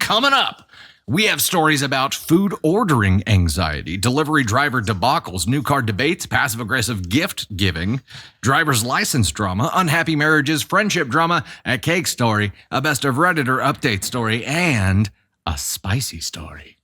Coming up, we have stories about food ordering anxiety, delivery driver debacles, new car debates, passive-aggressive gift giving, driver's license drama, unhappy marriages, friendship drama, a cake story, a best of Redditor update story, and a spicy story.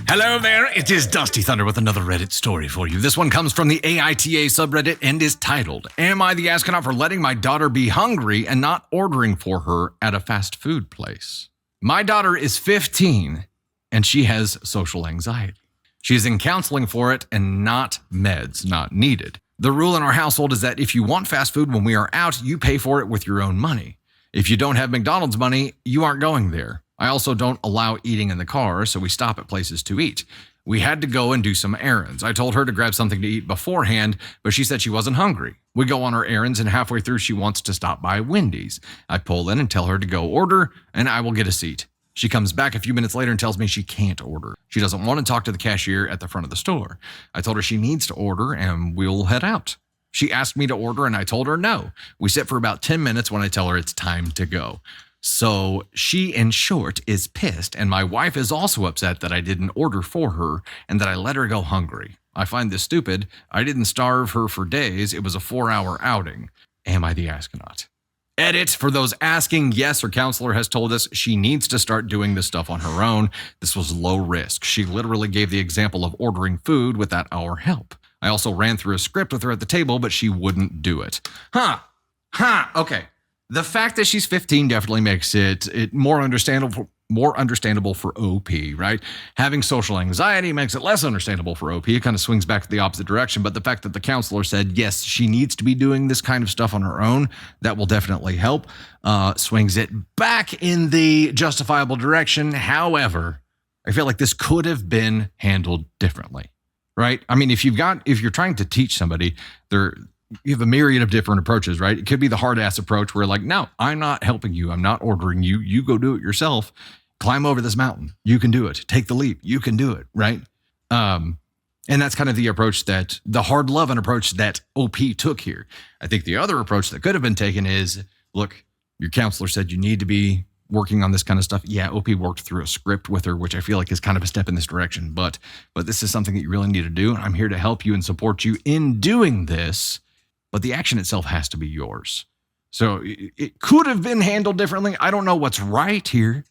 Hello there, it is Dusty Thunder with another Reddit story for you. This one comes from the AITA subreddit and is titled, Am I the Astronaut for Letting My Daughter Be Hungry and Not Ordering for Her at a Fast Food Place? My daughter is 15 and she has social anxiety. She is in counseling for it and not meds, not needed. The rule in our household is that if you want fast food when we are out, you pay for it with your own money. If you don't have McDonald's money, you aren't going there. I also don't allow eating in the car, so we stop at places to eat. We had to go and do some errands. I told her to grab something to eat beforehand, but she said she wasn't hungry. We go on our errands, and halfway through, she wants to stop by Wendy's. I pull in and tell her to go order, and I will get a seat. She comes back a few minutes later and tells me she can't order. She doesn't want to talk to the cashier at the front of the store. I told her she needs to order, and we'll head out. She asked me to order, and I told her no. We sit for about 10 minutes when I tell her it's time to go. So she, in short, is pissed, and my wife is also upset that I didn't order for her and that I let her go hungry. I find this stupid. I didn't starve her for days. It was a 4-hour outing. Am I the astronaut? Edit, for those asking, yes, her counselor has told us she needs to start doing this stuff on her own. This was low risk. She literally gave the example of ordering food without our help. I also ran through a script with her at the table, but she wouldn't do it. Okay. The fact that she's 15 definitely makes it more understandable for OP, right? Having social anxiety makes it less understandable for OP. It kind of swings back to the opposite direction. But the fact that the counselor said, yes, she needs to be doing this kind of stuff on her own, that will definitely help. Swings it back in the justifiable direction. However, I feel like this could have been handled differently, right? I mean, if you're trying to teach somebody, you have a myriad of different approaches, right? It could be the hard ass approach where like, no, I'm not helping you. I'm not ordering you. You go do it yourself. Climb over this mountain. You can do it. Take the leap. You can do it. Right. And that's kind of the approach the hard loving approach that OP took here. I think the other approach that could have been taken is, look, your counselor said you need to be working on this kind of stuff. Yeah, OP worked through a script with her, which I feel like is kind of a step in this direction, but this is something that you really need to do. And I'm here to help you and support you in doing this. But the action itself has to be yours. So it could have been handled differently. I don't know what's right here.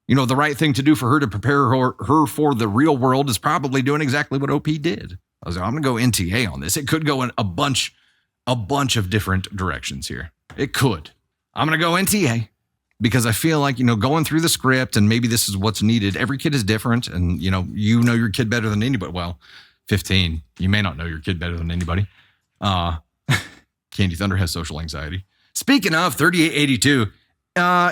You know, the right thing to do for her to prepare her for the real world is probably doing exactly what OP did. I was like, I'm going to go NTA on this. It could go in a bunch of different directions here. It could. I'm going to go NTA because I feel like, going through the script and maybe this is what's needed. Every kid is different and, you know your kid better than anybody. Well, 15, you may not know your kid better than anybody. Candy Thunder has social anxiety. Speaking of 3882,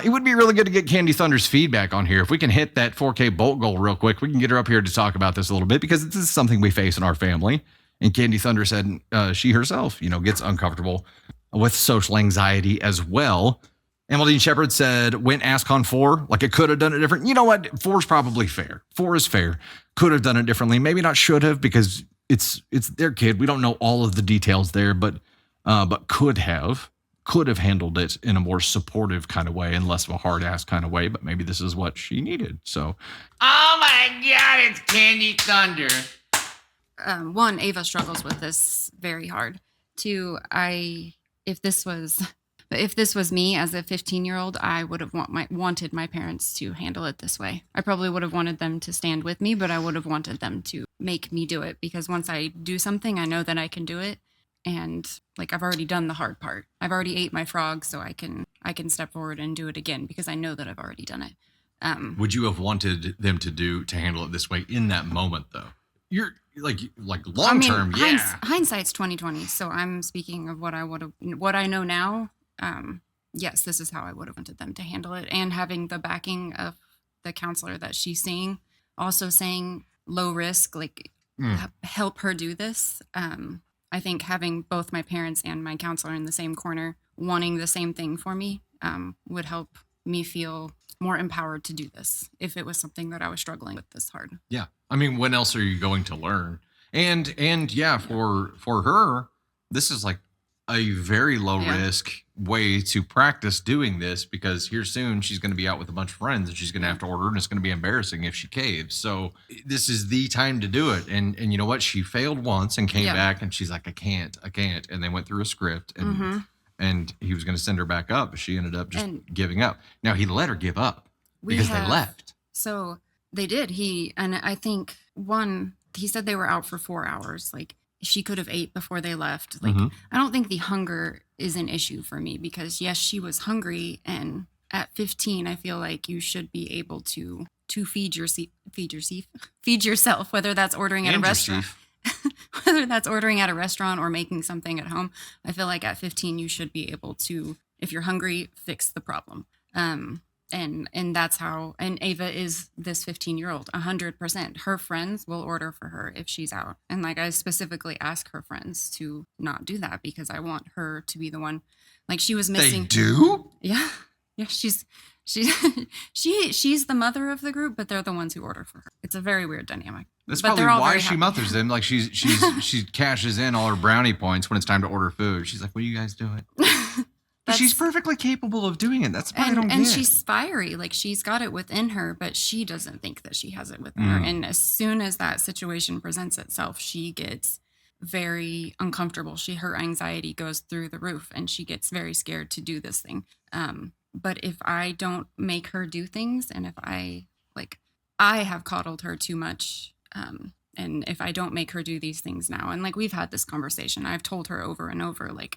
it would be really good to get Candy Thunder's feedback on here. If we can hit that 4K bolt goal real quick, we can get her up here to talk about this a little bit because this is something we face in our family. And Candy Thunder said she herself, gets uncomfortable with social anxiety as well. Emeline Shepard said, went ask on 4, like it could have done it different. You know what? 4 is probably fair. 4 is fair. Could have done it differently. Maybe not should have because it's their kid. We don't know all of the details there, but could have handled it in a more supportive kind of way and less of a hard ass kind of way. But maybe this is what she needed. So, oh my God, it's Candy Thunder. 1, Ava struggles with this very hard. 2, if this was me as a 15-year-old, I would have wanted my parents to handle it this way. I probably would have wanted them to stand with me, but I would have wanted them to make me do it because once I do something, I know that I can do it. And like I've already done the hard part. I've already ate my frog, so I can step forward and do it again because I know that I've already done it. Would you have wanted them to handle it this way in that moment, though? You're like long term, yeah. Hindsight's 2020. So I'm speaking of what I know now. Yes, this is how I would have wanted them to handle it, and having the backing of the counselor that she's seeing, also saying low risk, help her do this. I think having both my parents and my counselor in the same corner wanting the same thing for me would help me feel more empowered to do this if it was something that I was struggling with this hard. Yeah. I mean, when else are you going to learn? And yeah, for her, this is like a very low risk way to practice doing this, because here soon she's going to be out with a bunch of friends and she's going to have to order, and it's going to be embarrassing if she caves. So this is the time to do it. And you know what? She failed once and came back and she's like, I can't. And they went through a script and he was going to send her back up, but she ended up just giving up. Now he let her give up because they left. So they did. And I think he said they were out for 4 hours. Like, she could have ate before they left. Like, I don't think the hunger is an issue for me, because yes, she was hungry. And at 15, I feel like you should be able to feed yourself, whether that's ordering at a restaurant, whether that's ordering at a restaurant or making something at home. I feel like at 15, you should be able to, if you're hungry, fix the problem. And that's how, and Ava is this 15-year-old, 100%. Her friends will order for her if she's out. And like, I specifically ask her friends to not do that, because I want her to be the one. Like, she was missing. They do? Yeah. Yeah. She's the mother of the group, but they're the ones who order for her. It's a very weird dynamic. That's probably why she mothers them. Like, she cashes in all her brownie points when it's time to order food. She's like, what are you guys doing? She's perfectly capable of doing it. That's what I don't get. And she's fiery. Like, she's got it within her, but she doesn't think that she has it within her. And as soon as that situation presents itself, she gets very uncomfortable. Her anxiety goes through the roof, and she gets very scared to do this thing. But if I don't make her do things, and if I have coddled her too much, and if I don't make her do these things now, and like, we've had this conversation, I've told her over and over, like,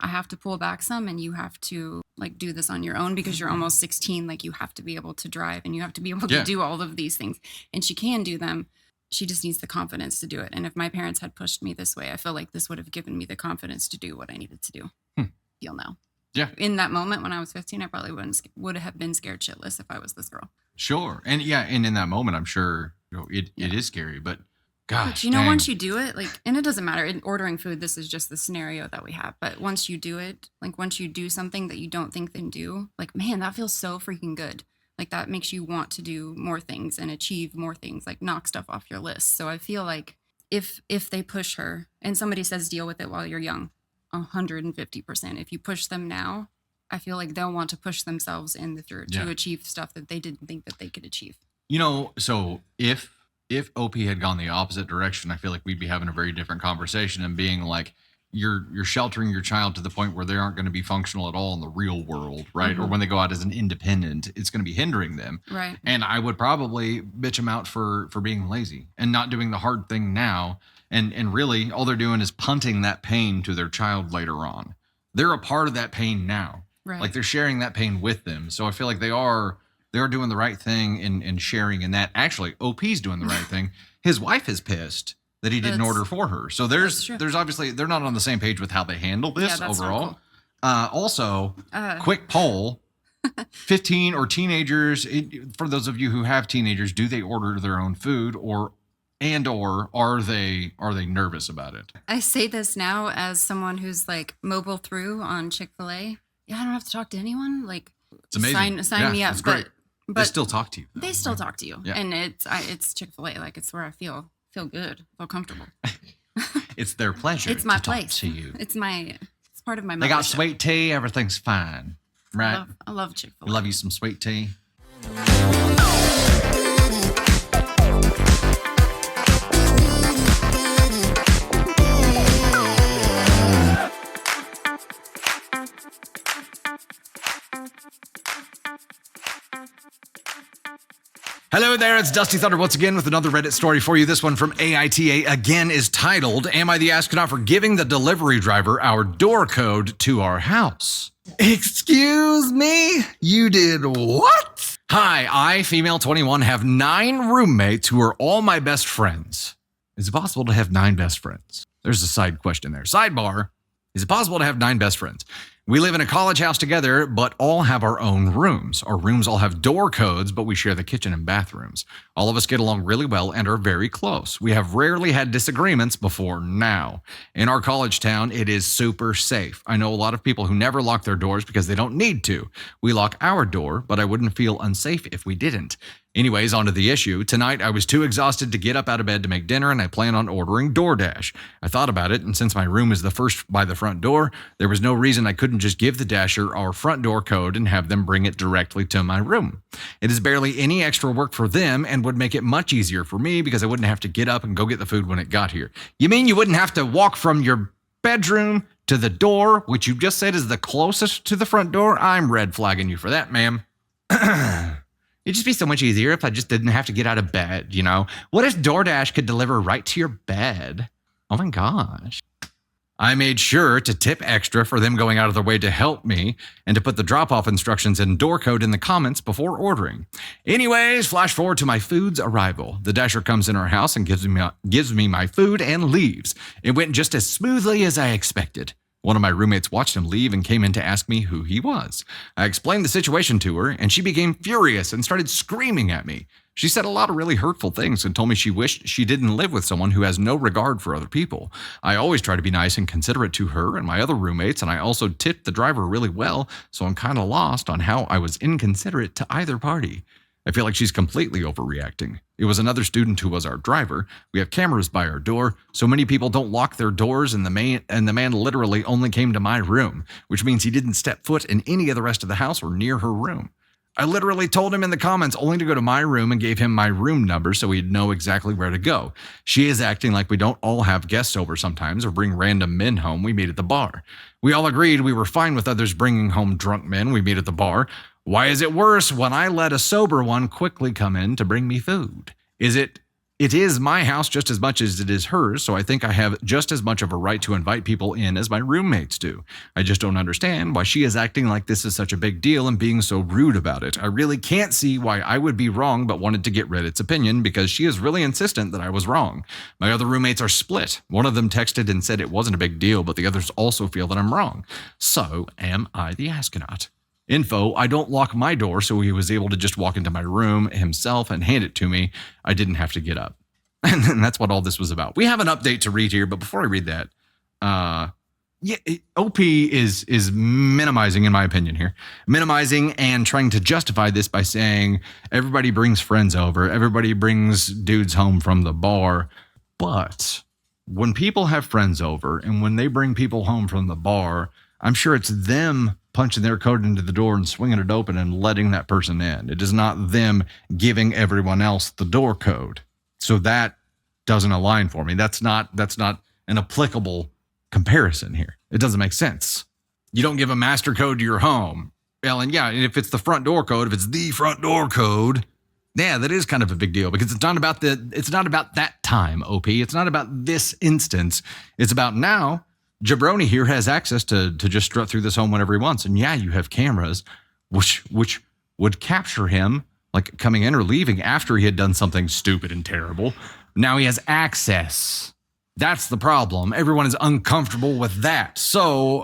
I have to pull back some, and you have to like do this on your own, because you're almost 16. Like, you have to be able to drive, and you have to be able to do all of these things, and she can do them. She just needs the confidence to do it. And if my parents had pushed me this way, I feel like this would have given me the confidence to do what I needed to do. Feel now. Yeah. In that moment when I was 15, I probably would have been scared shitless if I was this girl. Sure. And and in that moment, I'm sure it is scary, but gosh, but once you do it, like, and it doesn't matter in ordering food, this is just the scenario that we have. But once you do it, like, once you do something that you don't think they do, like, man, that feels so freaking good. Like, that makes you want to do more things and achieve more things, like knock stuff off your list. So I feel like if they push her, and somebody says deal with it while you're young, 150%. If you push them now, I feel like they'll want to push themselves in to achieve stuff that they didn't think that they could achieve. So if OP had gone the opposite direction, I feel like we'd be having a very different conversation and being like, you're sheltering your child to the point where they aren't going to be functional at all in the real world, right? Or when they go out as an independent, it's going to be hindering them. Right. And I would probably bitch them out for being lazy and not doing the hard thing now. And really, all they're doing is punting that pain to their child later on. They're a part of that pain now. Right. Like, they're sharing that pain with them. So I feel like they are doing the right thing in sharing in that. Actually, OP's doing the right thing. His wife is pissed that he didn't order for her. So there's obviously, they're not on the same page with how they handle this overall. Also, quick poll, 15 or teenagers, for those of you who have teenagers, do they order their own food, or are they nervous about it? I say this now as someone who's like mobile through on Chick-fil-A. Yeah, I don't have to talk to anyone. Like, it's amazing. Sign me up. It's great. But they still talk to you. They still talk to you. Yeah. And it's Chick-fil-A. Like, it's where I feel good, feel comfortable. It's their pleasure. It's my to place. Talk to you. It's part of my. They got sweet tea. Everything's fine, right? I love Chick-fil-A. Love you some sweet tea. Hello there, it's Dusty Thunder once again with another Reddit story for you. This one from AITA again is titled, Am I the Astronaut for Giving the Delivery Driver Our Door Code to Our House? Excuse me? You did what? Hi, I, female 21, have 9 roommates who are all my best friends. Is it possible to have 9 best friends? There's a side question there. Sidebar, is it possible to have 9 best friends? We live in a college house together, but all have our own rooms. Our rooms all have door codes, but we share the kitchen and bathrooms. All of us get along really well and are very close. We have rarely had disagreements before now. In our college town, it is super safe. I know a lot of people who never lock their doors because they don't need to. We lock our door, but I wouldn't feel unsafe if we didn't. Anyways, on to the issue. Tonight, I was too exhausted to get up out of bed to make dinner, and I plan on ordering DoorDash. I thought about it, and since my room is the first by the front door, there was no reason I couldn't just give the Dasher our front door code and have them bring it directly to my room. It is barely any extra work for them and would make it much easier for me because I wouldn't have to get up and go get the food when it got here. You mean you wouldn't have to walk from your bedroom to the door, which you just said is the closest to the front door? I'm red flagging you for that, ma'am. It'd just be so much easier if I just didn't have to get out of bed, you know? What if DoorDash could deliver right to your bed? Oh my gosh. I made sure to tip extra for them going out of their way to help me and to put the drop-off instructions and door code in the comments before ordering. Anyways, flash forward to my food's arrival. The Dasher comes in our house and gives me my food and leaves. It went just as smoothly as I expected. One of my roommates watched him leave and came in to ask me who he was. I explained the situation to her, and she became furious and started screaming at me. She said a lot of really hurtful things and told me she wished she didn't live with someone who has no regard for other people. I always try to be nice and considerate to her and my other roommates, and I also tipped the driver really well, so I'm kind of lost on how I was inconsiderate to either party. I feel like she's completely overreacting. It was another student who was our driver. We have cameras by our door, so many people don't lock their doors, and the man literally only came to my room, which means he didn't step foot in any of the rest of the house or near her room. I literally told him in the comments only to go to my room and gave him my room number so he'd know exactly where to go. She is acting like we don't all have guests over sometimes or bring random men home we meet at the bar. We all agreed we were fine with others bringing home drunk men we meet at the bar. Why is it worse when I let a sober one quickly come in to bring me food? It is my house just as much as it is hers, so I think I have just as much of a right to invite people in as my roommates do. I just don't understand why she is acting like this is such a big deal and being so rude about it. I really can't see why I would be wrong but wanted to get Reddit's opinion because she is really insistent that I was wrong. My other roommates are split. One of them texted and said it wasn't a big deal, but the others also feel that I'm wrong. So, am I the astronaut? Info, I don't lock my door, so he was able to just walk into my room himself and hand it to me. I didn't have to get up. And that's what all this was about. We have an update to read here, but before I read that, OP is minimizing, in my opinion here, minimizing and trying to justify this by saying everybody brings friends over, everybody brings dudes home from the bar. But when people have friends over and when they bring people home from the bar, I'm sure it's them punching their code into the door and swinging it open and letting that person in. It is not them giving everyone else the door code. So that doesn't align for me. That's not an applicable comparison here. It doesn't make sense. You don't give a master code to your home. Well, and yeah, if it's the front door code, if it's the front door code, yeah, that is kind of a big deal because it's not about that time, OP. It's not about this instance. It's about now. Jabroni here has access to just strut through this home whenever he wants. And yeah, you have cameras, which would capture him like coming in or leaving after he had done something stupid and terrible. Now he has access. That's the problem. Everyone is uncomfortable with that. So,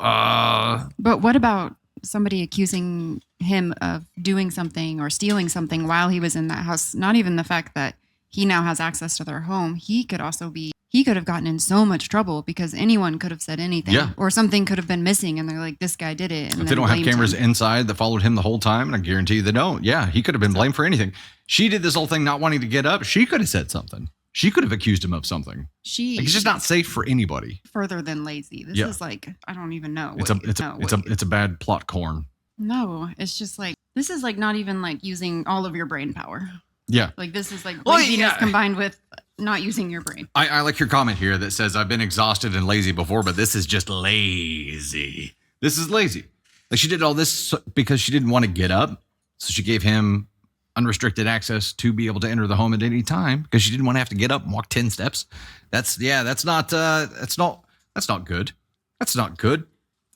But what about somebody accusing him of doing something or stealing something while he was in that house? Not even the fact that he now has access to their home. He could have gotten in so much trouble because anyone could have said anything, or something could have been missing, and they're like, "This guy did it." And if they don't have cameras inside that followed him the whole time, and I guarantee you they don't. Yeah, he could have been blamed for anything. She did this whole thing not wanting to get up. She could have said something. She could have accused him of something. It's just not safe for anybody. Further than lazy. This is like, I don't even know. It's a bad plot corn. No, it's just like, this is like not even like using all of your brain power. Yeah. Like this is like laziness combined with not using your brain. I like your comment here that says, I've been exhausted and lazy before, but this is just lazy. This is lazy. Like she did all this because she didn't want to get up. So she gave him unrestricted access to be able to enter the home at any time because she didn't want to have to get up and walk 10 steps. That's not good. That's not good.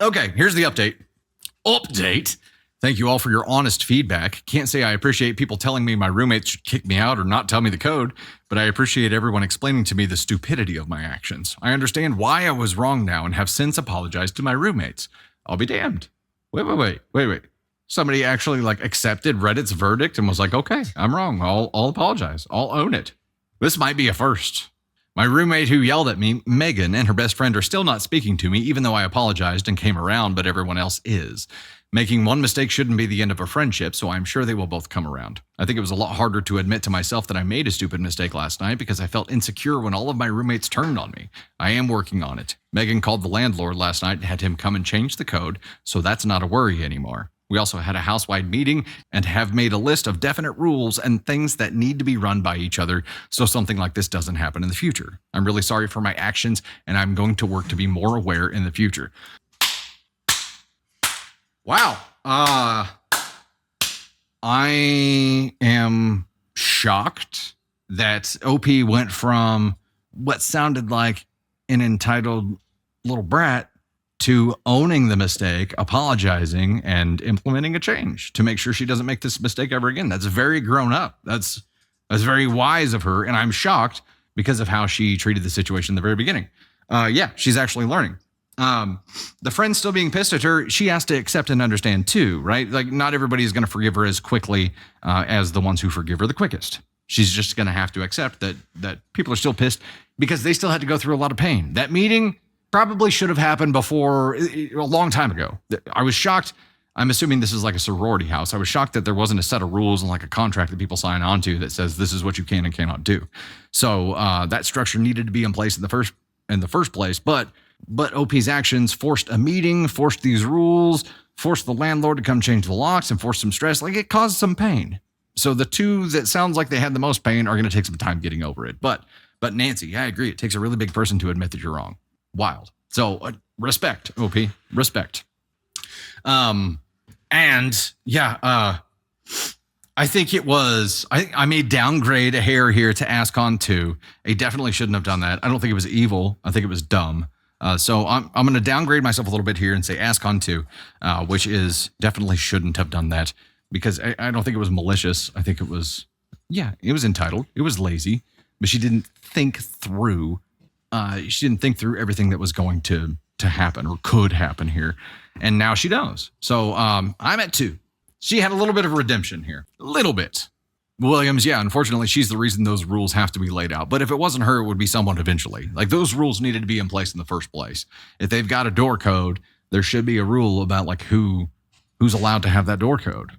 Okay, here's the update. Thank you all for your honest feedback. Can't say I appreciate people telling me my roommates should kick me out or not tell me the code, but I appreciate everyone explaining to me the stupidity of my actions. I understand why I was wrong now and have since apologized to my roommates. I'll be damned. Wait. Somebody actually like accepted Reddit's verdict and was like, okay, I'm wrong. I'll apologize. I'll own it. This might be a first. My roommate who yelled at me, Megan, and her best friend are still not speaking to me, even though I apologized and came around, but everyone else is. Making one mistake shouldn't be the end of a friendship, so I'm sure they will both come around. I think it was a lot harder to admit to myself that I made a stupid mistake last night because I felt insecure when all of my roommates turned on me. I am working on it. Megan called the landlord last night and had him come and change the code, so that's not a worry anymore. We also had a house-wide meeting and have made a list of definite rules and things that need to be run by each other so something like this doesn't happen in the future. I'm really sorry for my actions, and I'm going to work to be more aware in the future. Wow. I am shocked that OP went from what sounded like an entitled little brat to owning the mistake, apologizing, and implementing a change to make sure she doesn't make this mistake ever again. That's very grown up. That's very wise of her, and I'm shocked because of how she treated the situation in the very beginning. Yeah, she's actually learning. The friend still being pissed at her, she has to accept and understand too, right? Like not everybody is going to forgive her as quickly as the ones who forgive her the quickest. She's just going to have to accept that people are still pissed because they still had to go through a lot of pain. That meeting probably should have happened before a long time ago. I was shocked. I'm assuming this is like a sorority house. I was shocked that there wasn't a set of rules and like a contract that people sign on to that says this is what you can and cannot do. So that structure needed to be in place in the first place. But OP's actions forced a meeting, forced these rules, forced the landlord to come change the locks, and forced some stress. Like it caused some pain. So the two that sounds like they had the most pain are going to take some time getting over it. But Nancy, yeah, I agree. It takes a really big person to admit that you're wrong. Wild. So respect, OP, respect. And yeah, I think it was, I may downgrade a hair here to ask on to. I definitely shouldn't have done that. I don't think it was evil. I think it was dumb. So I'm going to downgrade myself a little bit here and say ask on to, which is definitely shouldn't have done that because I don't think it was malicious. I think it was, yeah, it was entitled. It was lazy, but she didn't think through. She didn't think through everything that was going to happen or could happen here. And now she knows. So I'm at 2. She had a little bit of redemption here. A little bit. Williams, yeah, unfortunately, she's the reason those rules have to be laid out. But if it wasn't her, it would be someone eventually. Like those rules needed to be in place in the first place. If they've got a door code, there should be a rule about like who's allowed to have that door code.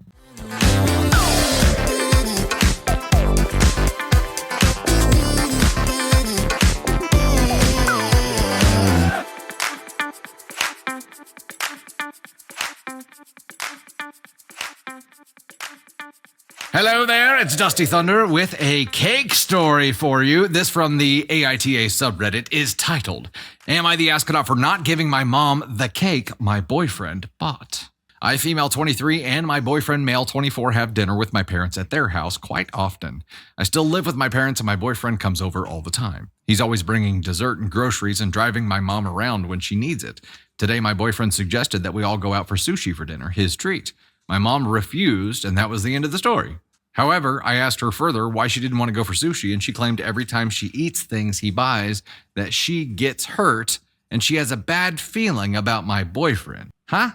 Hello there, it's Dusty Thunder with a cake story for you. This from the AITA subreddit is titled, Am I the Astronaut for Not Giving My Mom the Cake My Boyfriend Bought? I, female 23, and my boyfriend, male 24, have dinner with my parents at their house quite often. I still live with my parents and my boyfriend comes over all the time. He's always bringing dessert and groceries and driving my mom around when she needs it. Today, my boyfriend suggested that we all go out for sushi for dinner, his treat. My mom refused, and that was the end of the story. However, I asked her further why she didn't want to go for sushi, and she claimed every time she eats things he buys that she gets hurt, and she has a bad feeling about my boyfriend. Huh?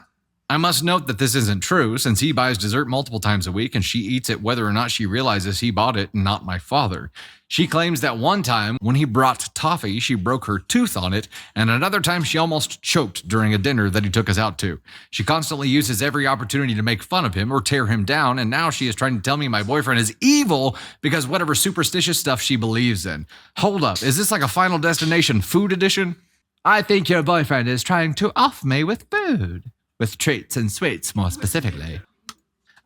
I must note that this isn't true, since he buys dessert multiple times a week and she eats it whether or not she realizes he bought it and not my father. She claims that one time when he brought toffee, she broke her tooth on it, and another time she almost choked during a dinner that he took us out to. She constantly uses every opportunity to make fun of him or tear him down, and now she is trying to tell me my boyfriend is evil because whatever superstitious stuff she believes in. Hold up, is this like a Final Destination food edition? I think your boyfriend is trying to off me with food. With treats and sweets, more specifically.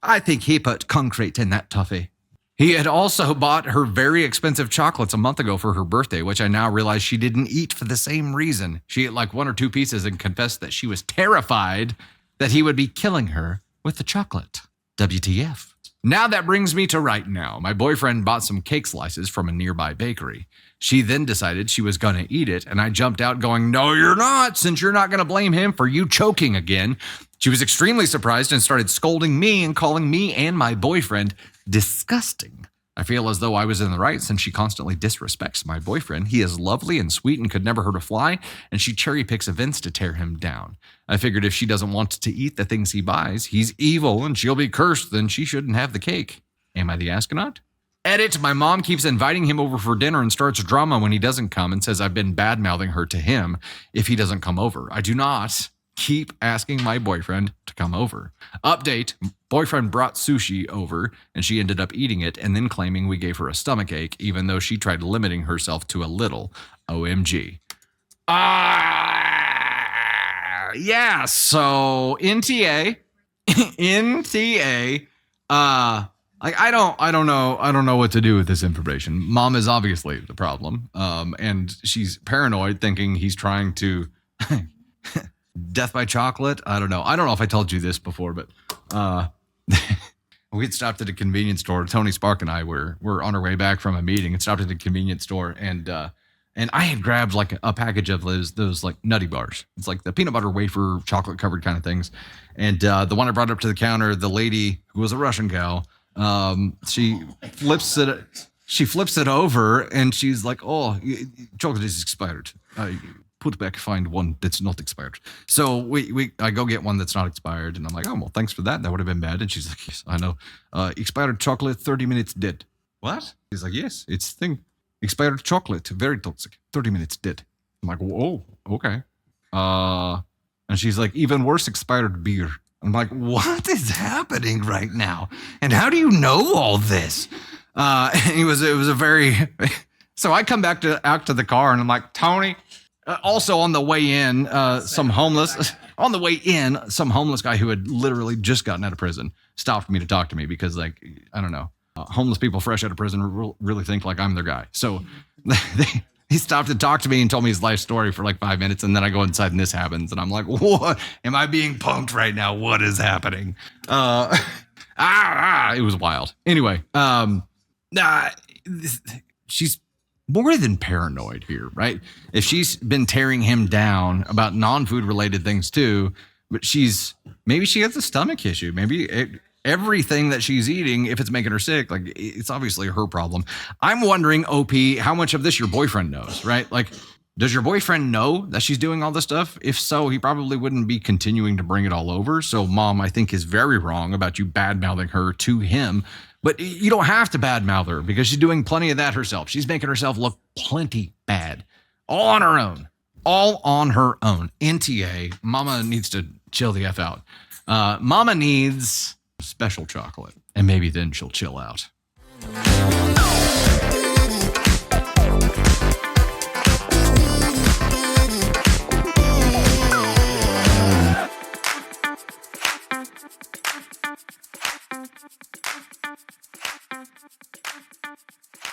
I think he put concrete in that toffee. He had also bought her very expensive chocolates a month ago for her birthday, which I now realize she didn't eat for the same reason. She ate like 1 or 2 pieces and confessed that she was terrified that he would be killing her with the chocolate. WTF. Now that brings me to right now. My boyfriend bought some cake slices from a nearby bakery. She then decided she was going to eat it, and I jumped out going, "No, you're not, since you're not going to blame him for you choking again." She was extremely surprised and started scolding me and calling me and my boyfriend disgusting. I feel as though I was in the right since she constantly disrespects my boyfriend. He is lovely and sweet and could never hurt a fly, and she cherry picks events to tear him down. I figured if she doesn't want to eat the things he buys, he's evil and she'll be cursed, then she shouldn't have the cake. Am I the astronaut? Edit, my mom keeps inviting him over for dinner and starts drama when he doesn't come and says I've been bad-mouthing her to him if he doesn't come over. I do not keep asking my boyfriend to come over. Update, boyfriend brought sushi over and she ended up eating it and then claiming we gave her a stomachache even though she tried limiting herself to a little. OMG. Yeah, so NTA, I don't know what to do with this information. Mom is obviously the problem, and she's paranoid, thinking he's trying to death by chocolate. I don't know if I told you this before, but we had stopped at a convenience store. Tony Spark and I were on our way back from a meeting and stopped at a convenience store, and I had grabbed like a package of those like nutty bars. It's like the peanut butter wafer, chocolate covered kind of things. And the one I brought up to the counter, the lady who was a Russian gal, she flips it over and she's like, "Oh, chocolate is expired. Put back, find one that's not expired." So I go get one that's not expired, and I'm like, "Oh, well, thanks for that. That would have been bad." And she's like, "Yes, I know. Expired chocolate, 30 minutes dead." What? He's like, "Yes, it's thing. Expired chocolate, very toxic. 30 minutes dead." I'm like, "Whoa, okay." And she's like, "Even worse, expired beer." I'm like, "What is happening right now? And how do you know all this?" And it was a very. So I come back out to the car and I'm like, "Tony." Also on the way in, some homeless guy who had literally just gotten out of prison stopped me to talk to me because, like, I don't know, homeless people fresh out of prison really think like I'm their guy. So he stopped to talk to me and told me his life story for like 5 minutes, and then I go inside and this happens, and I'm like, "What? Am I being punked right now? What is happening?" It was wild. Anyway, she's more than paranoid here, right? If she's been tearing him down about non-food related things too, but maybe she has a stomach issue. Maybe everything that she's eating, if it's making her sick, like it's obviously her problem. I'm wondering, OP, how much of this your boyfriend knows, right? Like, does your boyfriend know that she's doing all this stuff? If so, he probably wouldn't be continuing to bring it all over. So mom, I think, is very wrong about you bad-mouthing her to him. But you don't have to badmouth her because she's doing plenty of that herself. She's making herself look plenty bad. All on her own. All on her own. NTA, mama needs to chill the F out. Mama needs special chocolate, and maybe then she'll chill out.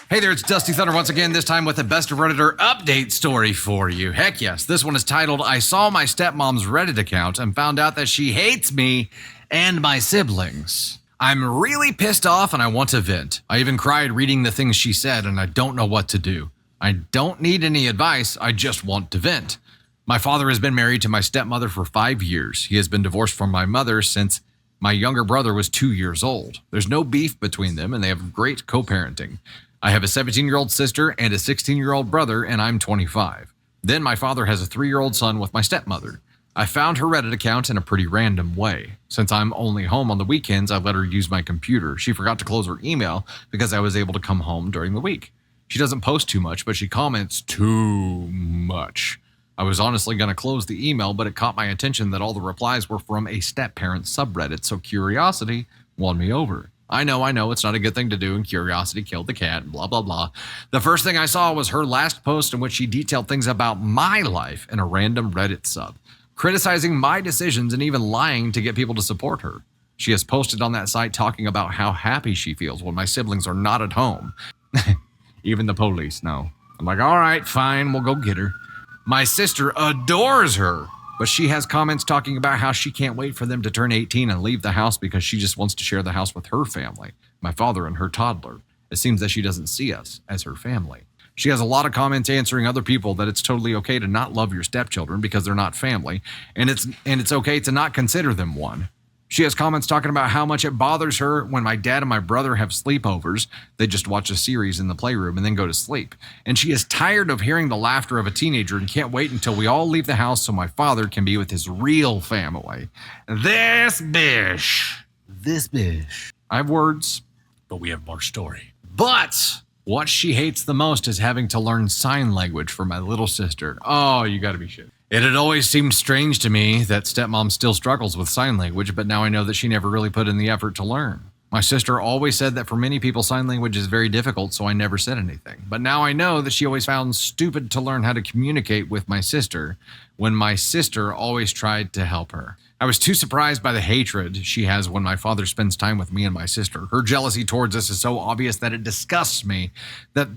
Hey there, it's Dusty Thunder once again, this time with the Best of Redditor update story for you. Heck yes, this one is titled, "I saw my stepmom's Reddit account and found out that she hates me and my siblings. I'm really pissed off and I want to vent. I even cried reading the things she said and I don't know what to do. I don't need any advice, I just want to vent. My father has been married to my stepmother for 5 years. He has been divorced from my mother since my younger brother was 2 years old. There's no beef between them and they have great co-parenting. I have a 17-year-old sister and a 16-year-old brother, and I'm 25. Then my father has a 3-year-old son with my stepmother. I found her Reddit account in a pretty random way. Since I'm only home on the weekends, I let her use my computer. She forgot to close her email because I was able to come home during the week. She doesn't post too much, but she comments too much. I was honestly going to close the email, but it caught my attention that all the replies were from a step-parent subreddit, so curiosity won me over. I know, it's not a good thing to do, and curiosity killed the cat, blah, blah, blah. The first thing I saw was her last post in which she detailed things about my life in a random Reddit sub, criticizing my decisions and even lying to get people to support her. She has posted on that site talking about how happy she feels when my siblings are not at home. Even the police know. I'm like, all right, fine, we'll go get her. My sister adores her, but she has comments talking about how she can't wait for them to turn 18 and leave the house because she just wants to share the house with her family, my father and her toddler. It seems that she doesn't see us as her family. She has a lot of comments answering other people that it's totally okay to not love your stepchildren because they're not family, and it's okay to not consider them one. She has comments talking about how much it bothers her when my dad and my brother have sleepovers. They just watch a series in the playroom and then go to sleep. And she is tired of hearing the laughter of a teenager and can't wait until we all leave the house so my father can be with his real family. This bitch. I have words, but we have more story. But what she hates the most is having to learn sign language for my little sister. Oh, you gotta be shit. It had always seemed strange to me that stepmom still struggles with sign language, but now I know that she never really put in the effort to learn. My sister always said that for many people, sign language is very difficult, so I never said anything. But now I know that she always found stupid to learn how to communicate with my sister when my sister always tried to help her. I was too surprised by the hatred she has when my father spends time with me and my sister. Her jealousy towards us is so obvious that it disgusts me that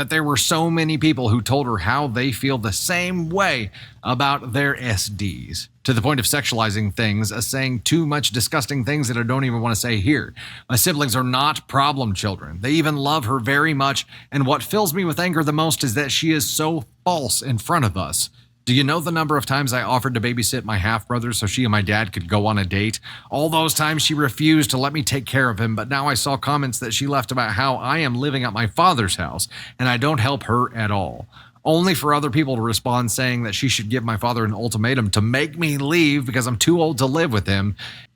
there were so many people who told her how they feel the same way about their SDs, to the point of sexualizing things, saying too much disgusting things that I don't even want to say here. My siblings are not problem children. They even love her very much, and what fills me with anger the most is that she is so false in front of us. Do you know the number of times I offered to babysit my half-brother so she and my dad could go on a date? All those times she refused to let me take care of him, but now I saw comments that she left about how I am living at my father's house, and I don't help her at all. Only for other people to respond saying that she should give my father an ultimatum to make me leave because I'm too old to live with him,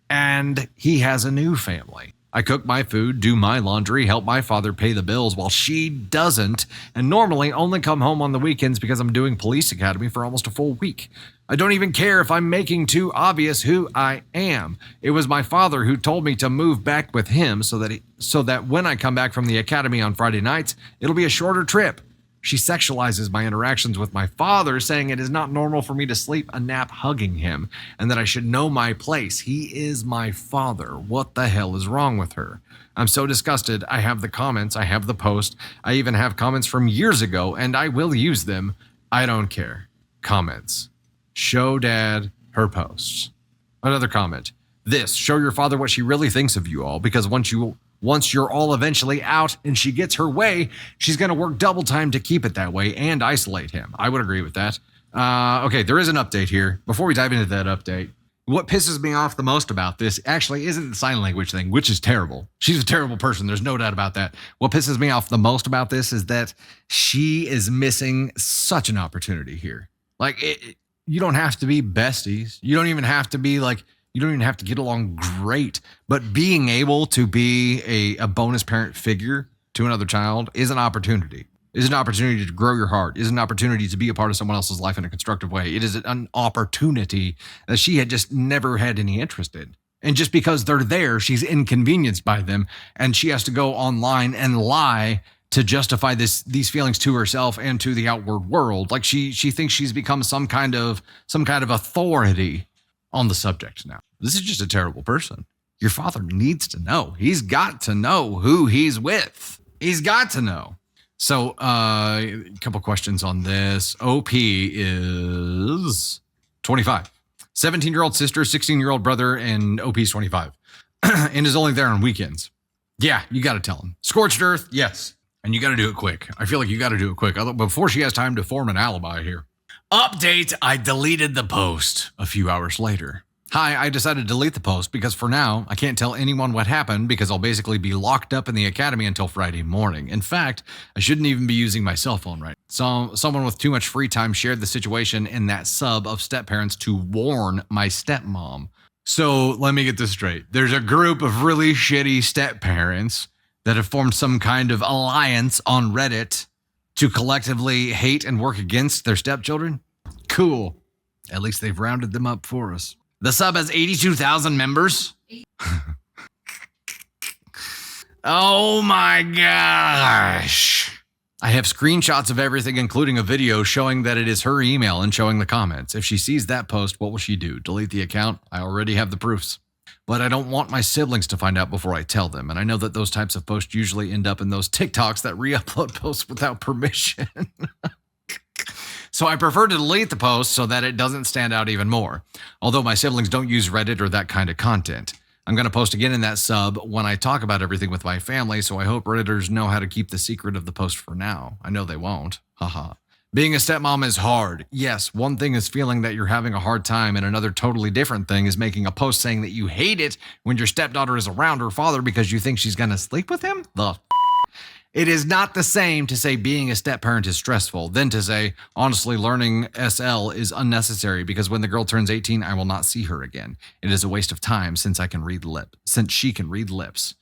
and he has a new family. I cook my food, do my laundry, help my father pay the bills while she doesn't, and normally only come home on the weekends because I'm doing police academy for almost a full week. I don't even care if I'm making too obvious who I am. It was my father who told me to move back with him so that when I come back from the academy on Friday nights, it'll be a shorter trip. She sexualizes my interactions with my father, saying it is not normal for me to sleep a nap hugging him, and that I should know my place. He is my father. What the hell is wrong with her? I'm so disgusted. I have the comments. I have the post. I even have comments from years ago, and I will use them. I don't care. Comments. Show dad her posts. Another comment. This, show your father what she really thinks of you all, because once you're all eventually out and she gets her way, she's going to work double time to keep it that way and isolate him. I would agree with that. Okay, there is an update here. Before we dive into that update, what pisses me off the most about this actually isn't the sign language thing, which is terrible. She's a terrible person. There's no doubt about that. What pisses me off the most about this is that she is missing such an opportunity here. Like, you don't have to be besties. You don't even have to get along great, but being able to be a bonus parent figure to another child is an opportunity. Is an opportunity to grow your heart. Is an opportunity to be a part of someone else's life in a constructive way. It is an opportunity that she had just never had any interest in. And just because they're there, she's inconvenienced by them, and she has to go online and lie to justify these feelings to herself and to the outward world. Like she thinks she's become some kind of authority on the subject now. This is just a terrible person. Your father needs to know. He's got to know who he's with. He's got to know. So a couple questions on this. OP is 25. 17-year-old sister, 16-year-old brother, and OP is 25. And is only there on weekends. Yeah, you got to tell him. Scorched earth, yes. And you got to do it quick. I feel like you got to do it quick before she has time to form an alibi here. Update, I deleted the post a few hours later. Hi, I decided to delete the post because for now, I can't tell anyone what happened because I'll basically be locked up in the academy until Friday morning. In fact, I shouldn't even be using my cell phone right now. So someone with too much free time shared the situation in that sub of step parents to warn my stepmom. So let me get this straight. There's a group of really shitty step parents that have formed some kind of alliance on Reddit to collectively hate and work against their stepchildren? Cool. At least they've rounded them up for us. The sub has 82,000 members. Oh my gosh. I have screenshots of everything, including a video showing that it is her email and showing the comments. If she sees that post, what will she do? Delete the account? I already have the proofs. But I don't want my siblings to find out before I tell them. And I know that those types of posts usually end up in those TikToks that re-upload posts without permission. So I prefer to delete the post so that it doesn't stand out even more. Although my siblings don't use Reddit or that kind of content. I'm going to post again in that sub when I talk about everything with my family, so I hope Redditors know how to keep the secret of the post for now. I know they won't. Haha. Being a stepmom is hard. Yes, one thing is feeling that you're having a hard time, and another totally different thing is making a post saying that you hate it when your stepdaughter is around her father because you think she's going to sleep with him? It is not the same to say being a step-parent is stressful than to say, honestly, learning SL is unnecessary because when the girl turns 18, I will not see her again. It is a waste of time since she can read lips.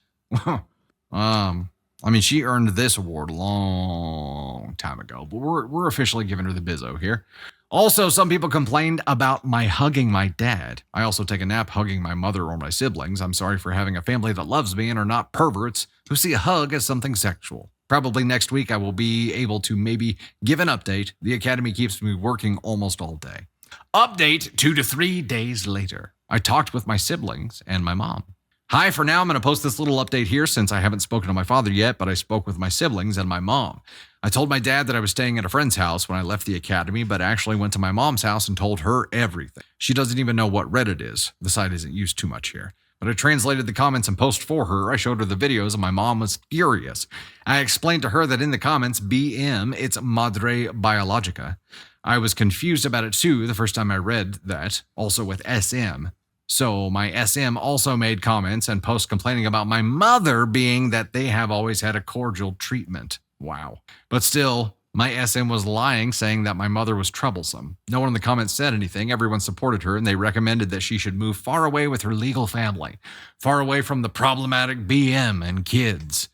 I mean, she earned this award a long time ago, but we're officially giving her the bizzo here. Also, some people complained about my hugging my dad. I also take a nap hugging my mother or my siblings. I'm sorry for having a family that loves me and are not perverts who see a hug as something sexual. Probably next week I will be able to maybe give an update. The academy keeps me working almost all day. Update 2 to 3 days later. I talked with my siblings and my mom. Hi, for now I'm going to post this little update here since I haven't spoken to my father yet, but I spoke with my siblings and my mom. I told my dad that I was staying at a friend's house when I left the academy, but actually went to my mom's house and told her everything. She doesn't even know what Reddit is. The site isn't used too much here. But I translated the comments and post for her. I showed her the videos and my mom was furious. I explained to her that in the comments, BM, it's Madre Biologica. I was confused about it too the first time I read that, also with SM. So my SM also made comments and posts complaining about my mother being that they have always had a cordial treatment. Wow. But still, my SM was lying, saying that my mother was troublesome. No one in the comments said anything. Everyone supported her, and they recommended that she should move far away with her legal family, far away from the problematic BM and kids.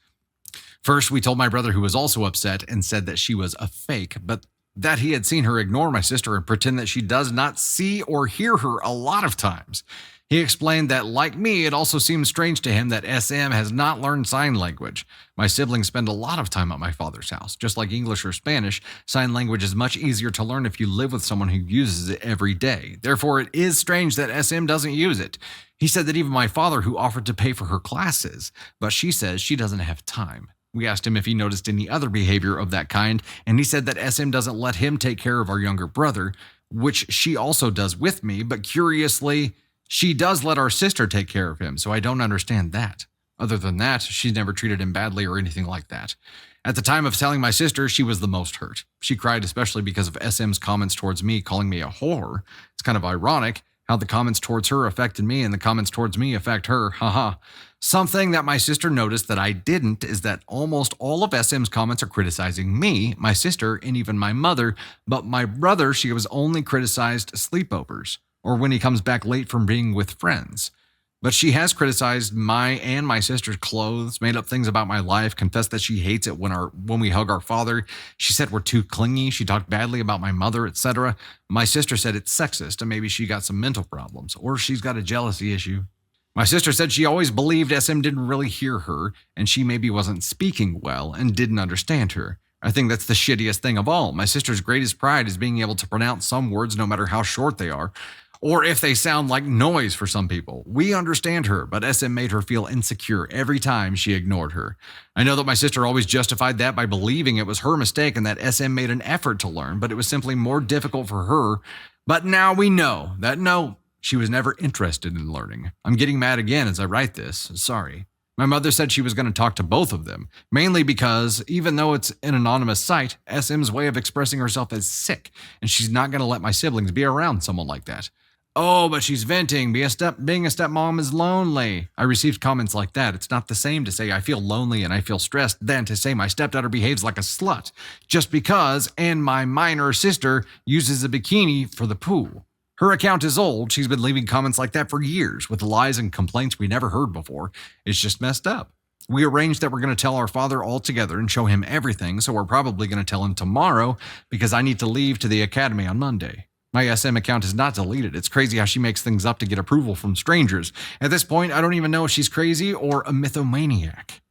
First, we told my brother, who was also upset, and said that she was a fake, but that he had seen her ignore my sister and pretend that she does not see or hear her a lot of times. He explained that, like me, it also seems strange to him that SM has not learned sign language. My siblings spend a lot of time at my father's house. Just like English or Spanish, sign language is much easier to learn if you live with someone who uses it every day. Therefore, it is strange that SM doesn't use it. He said that even my father, who offered to pay for her classes, but she says she doesn't have time. We asked him if he noticed any other behavior of that kind, and he said that SM doesn't let him take care of our younger brother, which she also does with me, but curiously, she does let our sister take care of him, so I don't understand that. Other than that, she's never treated him badly or anything like that. At the time of telling my sister, she was the most hurt. She cried especially because of SM's comments towards me, calling me a whore. It's kind of ironic how the comments towards her affected me and the comments towards me affect her. Haha. Something that my sister noticed that I didn't is that almost all of SM's comments are criticizing me, my sister, and even my mother, but my brother, she was only criticized sleepovers, or when he comes back late from being with friends. But she has criticized my and my sister's clothes, made up things about my life, confessed that she hates it when we hug our father. She said we're too clingy. She talked badly about my mother, etc. My sister said it's sexist and maybe she got some mental problems, or she's got a jealousy issue. My sister said she always believed SM didn't really hear her, and she maybe wasn't speaking well and didn't understand her. I think that's the shittiest thing of all. My sister's greatest pride is being able to pronounce some words no matter how short they are, or if they sound like noise for some people. We understand her, but SM made her feel insecure every time she ignored her. I know that my sister always justified that by believing it was her mistake and that SM made an effort to learn, but it was simply more difficult for her. But now we know that no, she was never interested in learning. I'm getting mad again as I write this. Sorry. My mother said she was going to talk to both of them, mainly because even though it's an anonymous site, SM's way of expressing herself is sick, and she's not going to let my siblings be around someone like that. Oh, but she's venting. Being a stepmom is lonely. I received comments like that. It's not the same to say I feel lonely and I feel stressed than to say my stepdaughter behaves like a slut just because, and my minor sister uses a bikini for the pool. Her account is old. She's been leaving comments like that for years with lies and complaints we never heard before. It's just messed up. We arranged that we're going to tell our father all together and show him everything, so we're probably going to tell him tomorrow because I need to leave to the academy on Monday. My SM account is not deleted. It's crazy how she makes things up to get approval from strangers. At this point, I don't even know if she's crazy or a mythomaniac.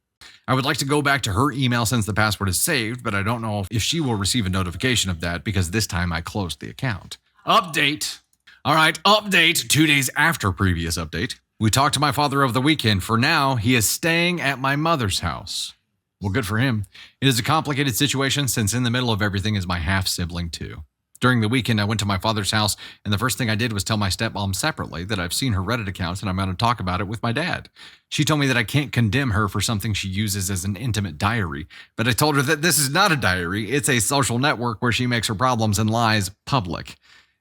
I would like to go back to her email since the password is saved, but I don't know if she will receive a notification of that because this time I closed the account. Update. All right, update 2 days after previous update. We talked to my father over the weekend. For now, he is staying at my mother's house. Well, good for him. It is a complicated situation since in the middle of everything is my half-sibling too. During the weekend, I went to my father's house, and the first thing I did was tell my stepmom separately that I've seen her Reddit accounts and I'm going to talk about it with my dad. She told me that I can't condemn her for something she uses as an intimate diary, but I told her that this is not a diary, it's a social network where she makes her problems and lies public.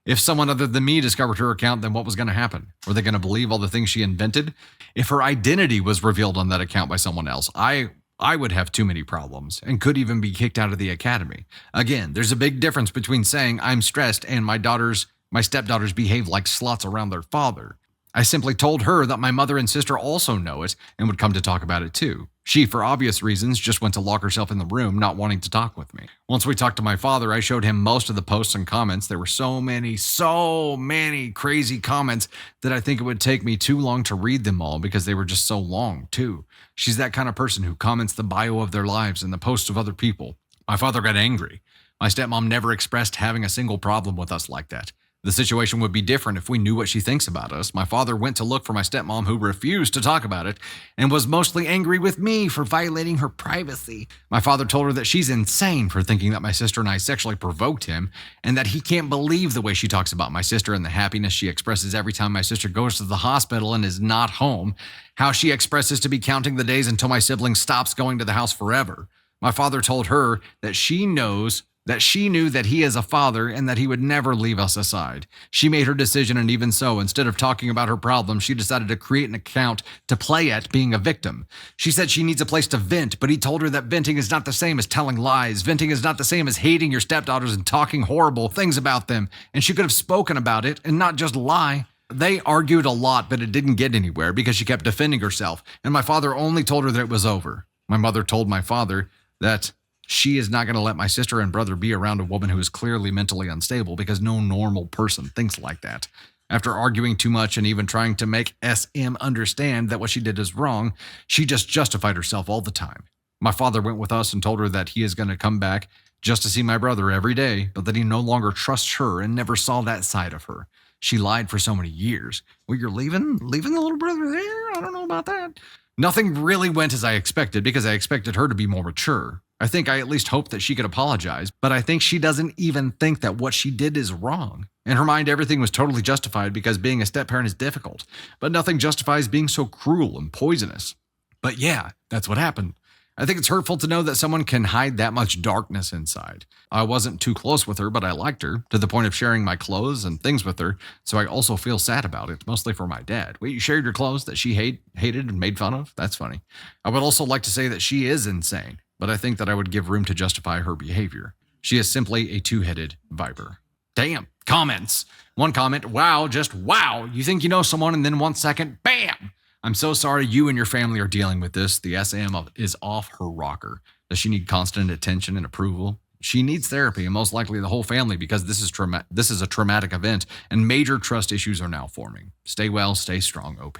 If someone other than me discovered her account, then what was going to happen? Were they going to believe all the things she invented? If her identity was revealed on that account by someone else, I would have too many problems and could even be kicked out of the academy. Again, there's a big difference between saying I'm stressed and my stepdaughters behave like sluts around their father. I simply told her that my mother and sister also know it and would come to talk about it too. She, for obvious reasons, just went to lock herself in the room, not wanting to talk with me. Once we talked to my father, I showed him most of the posts and comments. There were so many crazy comments that I think it would take me too long to read them all because they were just so long, too. She's that kind of person who comments the bio of their lives and the posts of other people. My father got angry. My stepmom never expressed having a single problem with us like that. The situation would be different if we knew what she thinks about us. My father went to look for my stepmom, who refused to talk about it and was mostly angry with me for violating her privacy. My father told her that she's insane for thinking that my sister and I sexually provoked him and that he can't believe the way she talks about my sister and the happiness she expresses every time my sister goes to the hospital and is not home, how she expresses to be counting the days until my sibling stops going to the house forever. My father told her that she knew that he is a father and that he would never leave us aside. She made her decision, and even so, instead of talking about her problem, she decided to create an account to play at being a victim. She said she needs a place to vent, but he told her that venting is not the same as telling lies. Venting is not the same as hating your stepdaughters and talking horrible things about them, and she could have spoken about it and not just lie. They argued a lot, but it didn't get anywhere because she kept defending herself, and my father only told her that it was over. My mother told my father that she is not going to let my sister and brother be around a woman who is clearly mentally unstable because no normal person thinks like that. After arguing too much and even trying to make SM understand that what she did is wrong, she just justified herself all the time. My father went with us and told her that he is going to come back just to see my brother every day, but that he no longer trusts her and never saw that side of her. She lied for so many years. Well, you're leaving the little brother there? I don't know about that. Nothing really went as I expected because I expected her to be more mature. I think I at least hoped that she could apologize, but I think she doesn't even think that what she did is wrong. In her mind, everything was totally justified because being a step-parent is difficult, but nothing justifies being so cruel and poisonous. But yeah, that's what happened. I think it's hurtful to know that someone can hide that much darkness inside. I wasn't too close with her, but I liked her, to the point of sharing my clothes and things with her, so I also feel sad about it, mostly for my dad. Wait, you shared your clothes that she hated and made fun of? That's funny. I would also like to say that she is insane, but I think that I would give room to justify her behavior. She is simply a two-headed viper. Damn. Comments. One comment, wow, just wow. You think you know someone and then 1 second, bam! I'm so sorry you and your family are dealing with this. The SM is off her rocker. Does she need constant attention and approval? She needs therapy, and most likely the whole family, because this is a traumatic event and major trust issues are now forming. Stay well, stay strong, OP.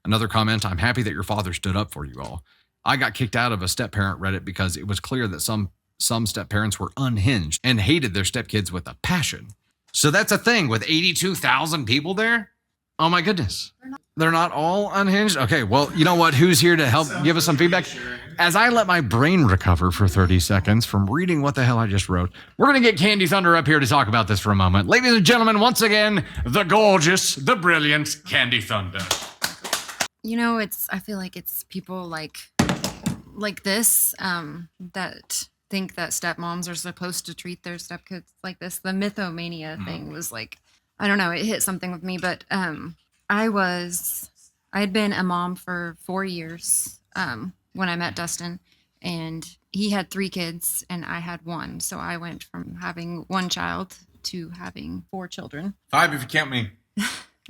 Another comment, I'm happy that your father stood up for you all. I got kicked out of a step-parent Reddit because it was clear that some step-parents were unhinged and hated their stepkids with a passion. So that's a thing with 82,000 people there? Oh my goodness. They're not all unhinged? Okay, well, you know what? Who's here to help give us some feedback? As I let my brain recover for 30 seconds from reading what the hell I just wrote, we're going to get Candy Thunder up here to talk about this for a moment. Ladies and gentlemen, once again, the gorgeous, the brilliant Candy Thunder. You know, I feel like it's people like this that think that stepmoms are supposed to treat their stepkids like this. The mythomania thing was like, I don't know, it hit something with me, but I'd been a mom for 4 years when I met Dustin, and he had 3 kids and I had 1. So I went from having 1 child to having 4 children. 5 if you count me.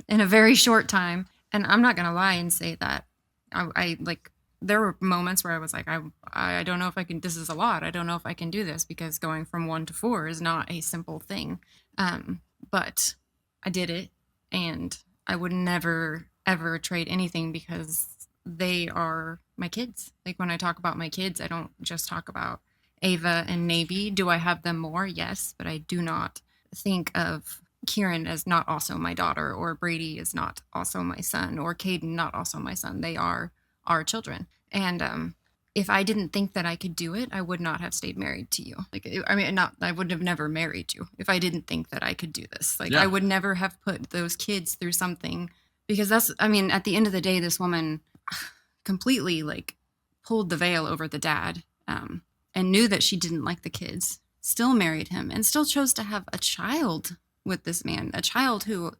In a very short time. And I'm not going to lie and say that I like, there were moments where I was like, I don't know if I can, this is a lot. I don't know if I can do this because going from 1 to 4 is not a simple thing. But I did it, and I would never, ever trade anything because they are my kids. Like when I talk about my kids, I don't just talk about Ava and Navy. Do I have them more? Yes, but I do not think of Kieran as not also my daughter, or Brady is not also my son, or Caden not also my son. They are our children. And if I didn't think that I could do it, I would not have stayed married to you. Like, I mean, I would have never married you if I didn't think that I could do this. Like, I would never have put those kids through something, because I mean, at the end of the day, this woman completely like pulled the veil over the dad, and knew that she didn't like the kids, still married him, and still chose to have a child with this man, a child who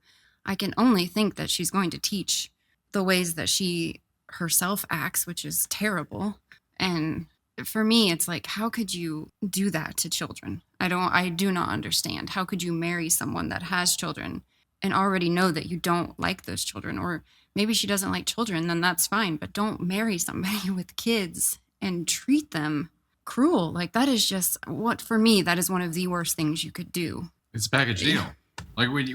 I can only think that she's going to teach the ways that she herself acts, which is terrible. And for me, it's like, how could you do that to children? I do not understand. How could you marry someone that has children and already know that you don't like those children? Or maybe she doesn't like children, then that's fine. But don't marry somebody with kids and treat them cruel. Like, that is just for me, that is one of the worst things you could do. It's a package deal. Like when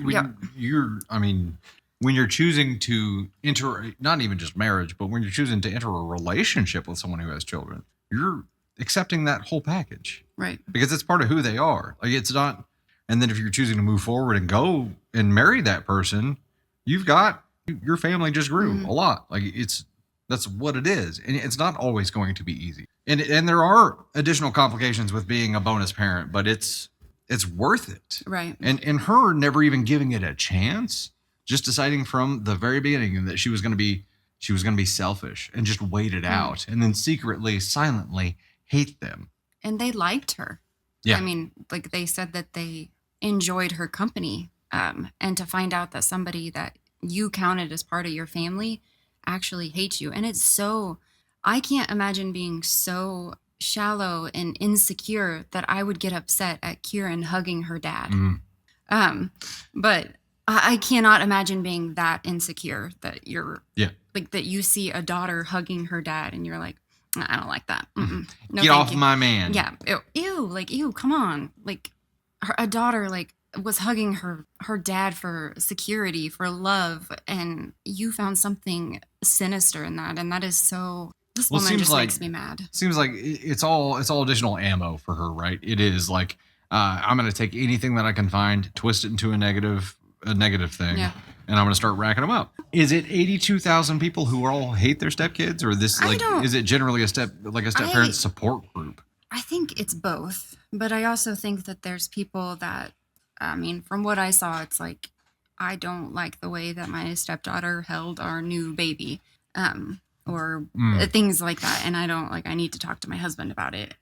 you're choosing to enter, not even just marriage, but when you're choosing to enter a relationship with someone who has children, you're accepting that whole package. Right. Because it's part of who they are. Like, it's not, and then if you're choosing to move forward and go and marry that person, you've got, your family just grew a lot. Like, that's what it is. And it's not always going to be easy. And there are additional complications with being a bonus parent, but it's worth it. Right. And her never even giving it a chance, just deciding from the very beginning that she was going to be selfish and just wait it out, and then secretly, silently hate them. And they liked her. Yeah. I mean, like, they said that they enjoyed her company. And to find out that somebody that you counted as part of your family actually hates you. And it's so, I can't imagine being so shallow and insecure that I would get upset at Kieran hugging her dad. But I cannot imagine being that insecure that you're like, that you see a daughter hugging her dad and you're like, I don't like that. No, get off my man. Yeah. Ew, come on. Like, a daughter like was hugging her dad for security, for love, and you found something sinister in that, and that is so. This woman just makes me mad. Seems like it's all additional ammo for her, right? It is like, I'm going to take anything that I can find, twist it into a negative thing, and I'm going to start racking them up. Is it 82,000 people who all hate their stepkids, or is it generally a step parent support group? I think it's both, but I also think that there's people that, I mean, from what I saw, it's like, I don't like the way that my stepdaughter held our new baby. Or things like that. And I need to talk to my husband about it.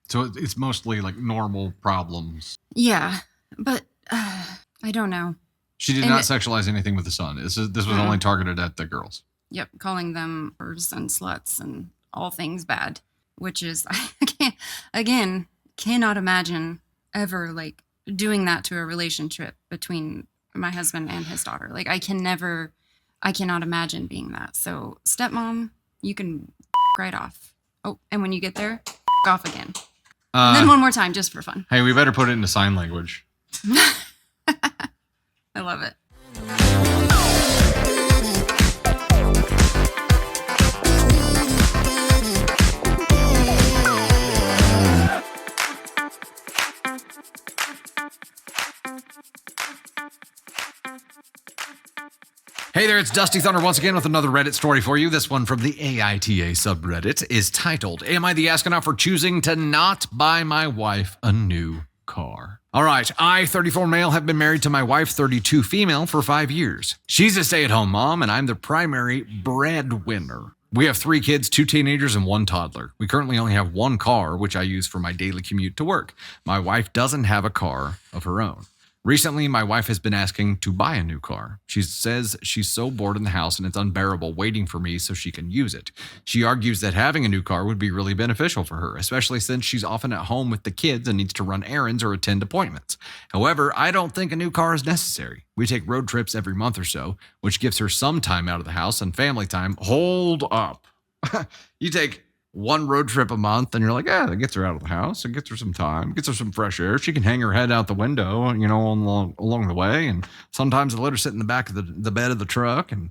So it's mostly like normal problems. Yeah. But I don't know. She did not sexualize anything with the son. This was only targeted at the girls. Yep. Calling them birds and sluts and all things bad, which is, I cannot imagine ever like doing that to a relationship between my husband and his daughter. Like, I cannot imagine being that. So, stepmom, you can right off. Oh, and when you get there, off again. And then one more time, just for fun. Hey, we better put it into sign language. I love it. Hey there, it's Dusty Thunder once again with another Reddit story for you. This one from the AITA subreddit is titled, Am I the Astronaut for Choosing to Not Buy My Wife a New Car? All right, I, 34 male, have been married to my wife, 32 female, for 5 years. She's a stay-at-home mom, and I'm the primary breadwinner. We have 3 kids, 2 teenagers, and 1 toddler. We currently only have 1 car, which I use for my daily commute to work. My wife doesn't have a car of her own. Recently, my wife has been asking to buy a new car. She says she's so bored in the house and it's unbearable waiting for me so she can use it. She argues that having a new car would be really beneficial for her, especially since she's often at home with the kids and needs to run errands or attend appointments. However, I don't think a new car is necessary. We take road trips every month or so, which gives her some time out of the house and family time. Hold up. You take 1 road trip a month and you're like, that gets her out of the house. It gets her some time, gets her some fresh air. She can hang her head out the window, along the way. And sometimes I let her sit in the back of the bed of the truck, and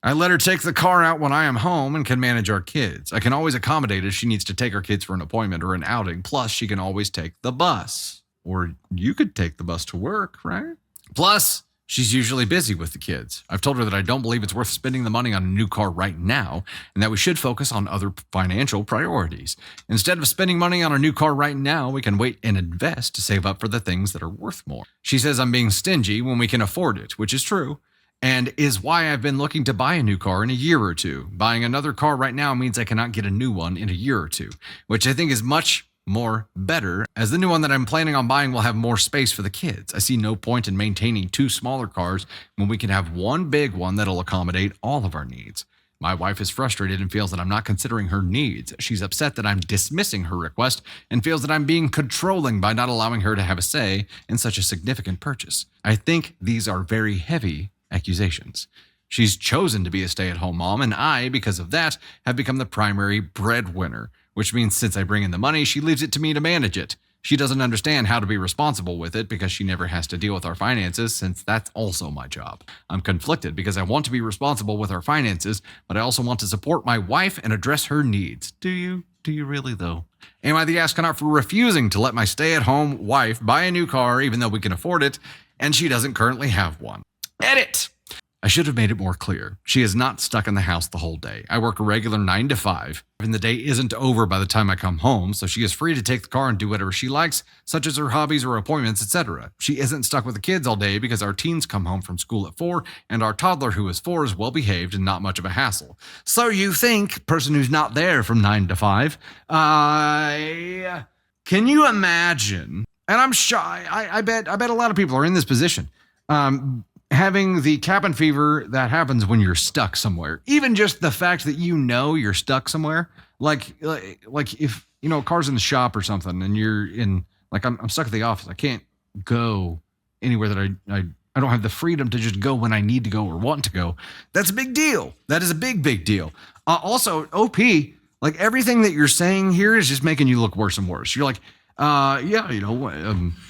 I let her take the car out when I am home and can manage our kids. I can always accommodate if she needs to take her kids for an appointment or an outing. Plus, she can always take the bus, or you could take the bus to work, right? Plus, She's usually busy with the kids. I've told her that I don't believe it's worth spending the money on a new car right now and that we should focus on other financial priorities. Instead of spending money on a new car right now, we can wait and invest to save up for the things that are worth more. She says I'm being stingy when we can afford it, which is true, and is why I've been looking to buy a new car in a year or two. Buying another car right now means I cannot get a new one in a year or two, which I think is much more better, as the new one that I'm planning on buying will have more space for the kids. I see no point in maintaining two smaller cars when we can have one big one that'll accommodate all of our needs. My wife is frustrated and feels that I'm not considering her needs. She's upset that I'm dismissing her request and feels that I'm being controlling by not allowing her to have a say in such a significant purchase. I think these are very heavy accusations. She's chosen to be a stay-at-home mom, and I, because of that, have become the primary breadwinner, which means since I bring in the money, she leaves it to me to manage it. She doesn't understand how to be responsible with it because she never has to deal with our finances, since that's also my job. I'm conflicted because I want to be responsible with our finances, but I also want to support my wife and address her needs. Do you? Do you really, though? Am I the astronaut for refusing to let my stay-at-home wife buy a new car even though we can afford it, and she doesn't currently have one? Edit! I should have made it more clear. She is not stuck in the house the whole day. I work a regular 9 to 5, and the day isn't over by the time I come home, so she is free to take the car and do whatever she likes, such as her hobbies or appointments, etc. She isn't stuck with the kids all day because our teens come home from school at 4, and our toddler, who is 4, is well-behaved and not much of a hassle. So you think, person who's not there from 9 to 5, can you imagine, and I'm shy, I bet a lot of people are in this position, having the cabin fever that happens when you're stuck somewhere. Even just the fact that you know you're stuck somewhere, like if a car's in the shop or something, and you're in, like I'm stuck at the office. I can't go anywhere that I don't have the freedom to just go when I need to go or want to go. That's a big deal. That is a big deal. Also, OP, like everything that you're saying here is just making you look worse and worse. You're like, I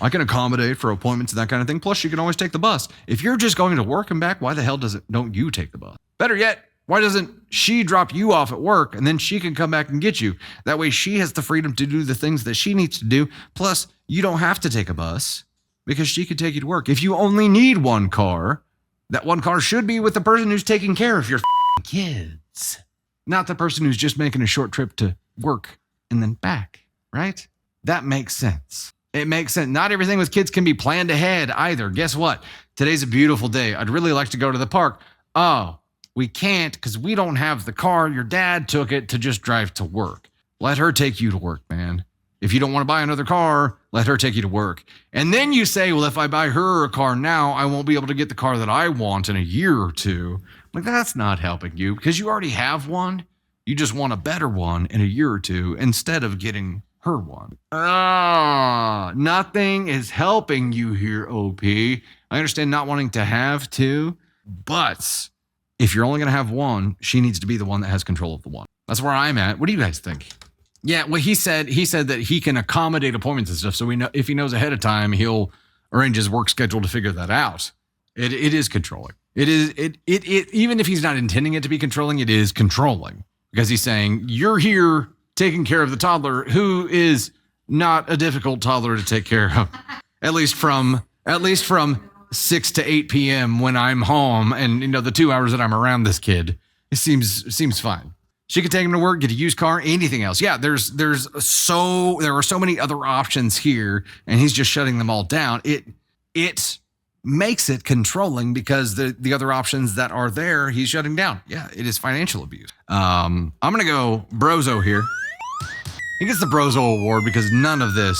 can accommodate for appointments and that kind of thing. Plus, you can always take the bus. If you're just going to work and back, why the hell don't you take the bus? Better yet, why doesn't she drop you off at work and then she can come back and get you? That way she has the freedom to do the things that she needs to do. Plus, you don't have to take a bus because she can take you to work. If you only need one car, that one car should be with the person who's taking care of your kids, not the person who's just making a short trip to work and then back, right? That makes sense. It makes sense. Not everything with kids can be planned ahead either. Guess what? Today's a beautiful day. I'd really like to go to the park. Oh, we can't because we don't have the car. Your dad took it to just drive to work. Let her take you to work, man. If you don't want to buy another car, let her take you to work. And then you say, well, if I buy her a car now, I won't be able to get the car that I want in a year or two. Like, that's not helping you because you already have one. You just want a better one in a year or two instead of getting her one. Nothing is helping you here, OP. I understand not wanting to have two, but if you're only going to have one, she needs to be the one that has control of the one. That's where I'm at. What do you guys think? Yeah, well, he said that he can accommodate appointments and stuff. So we know if he knows ahead of time, he'll arrange his work schedule to figure that out. It is controlling. It even if he's not intending it to be controlling, it is controlling because he's saying you're here taking care of the toddler, who is not a difficult toddler to take care of, at least from 6 to 8 p.m. when I'm home, and the 2 hours that I'm around this kid, it seems fine. She could take him to work, get a used car, anything else. Yeah, there are so many other options here, and he's just shutting them all down. It makes it controlling because the other options that are there, he's shutting down. Yeah, it is financial abuse. I'm gonna go Brozo here. He gets the Brozo award because none of this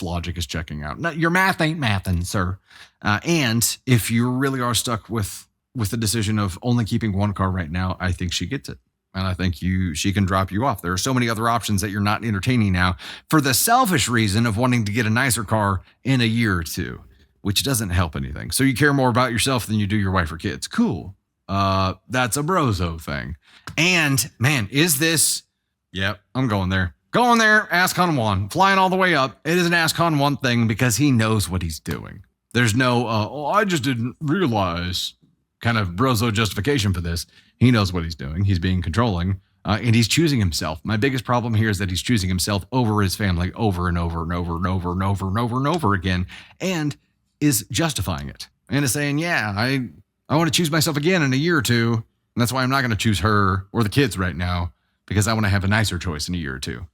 logic is checking out. Your math ain't mathin', sir. And if you really are stuck with the decision of only keeping one car right now, I think she gets it. And I think she can drop you off. There are so many other options that you're not entertaining now for the selfish reason of wanting to get a nicer car in a year or two, which doesn't help anything. So you care more about yourself than you do your wife or kids. Cool. That's a Brozo thing. And man, is this... Yep, I'm going there. Going there, ask on one. Flying all the way up. It is an ask on one thing because he knows what he's doing. There's no, I just didn't realize kind of Brozo justification for this. He knows what he's doing. He's being controlling, and he's choosing himself. My biggest problem here is that he's choosing himself over his family over and over and over and over and over and over and over again. And is justifying it and is saying, yeah, I want to choose myself again in a year or two. And that's why I'm not going to choose her or the kids right now, because I want to have a nicer choice in a year or two.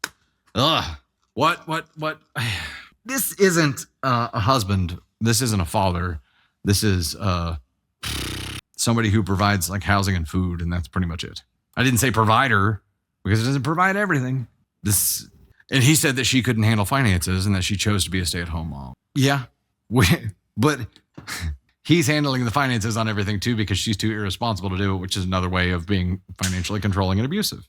Ugh. What? This isn't a husband. This isn't a father. This is somebody who provides like housing and food, and that's pretty much it. I didn't say provider because it doesn't provide everything. And he said that she couldn't handle finances and that she chose to be a stay-at-home mom. Yeah, but he's handling the finances on everything too because she's too irresponsible to do it, which is another way of being financially controlling and abusive.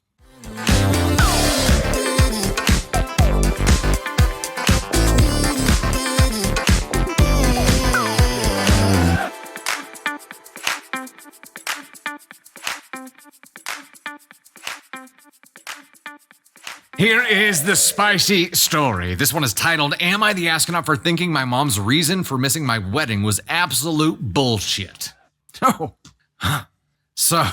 Here is the spicy story. This one is titled, Am I the Astronaut for Thinking My Mom's Reason for Missing My Wedding Was Absolute Bullshit? Oh, so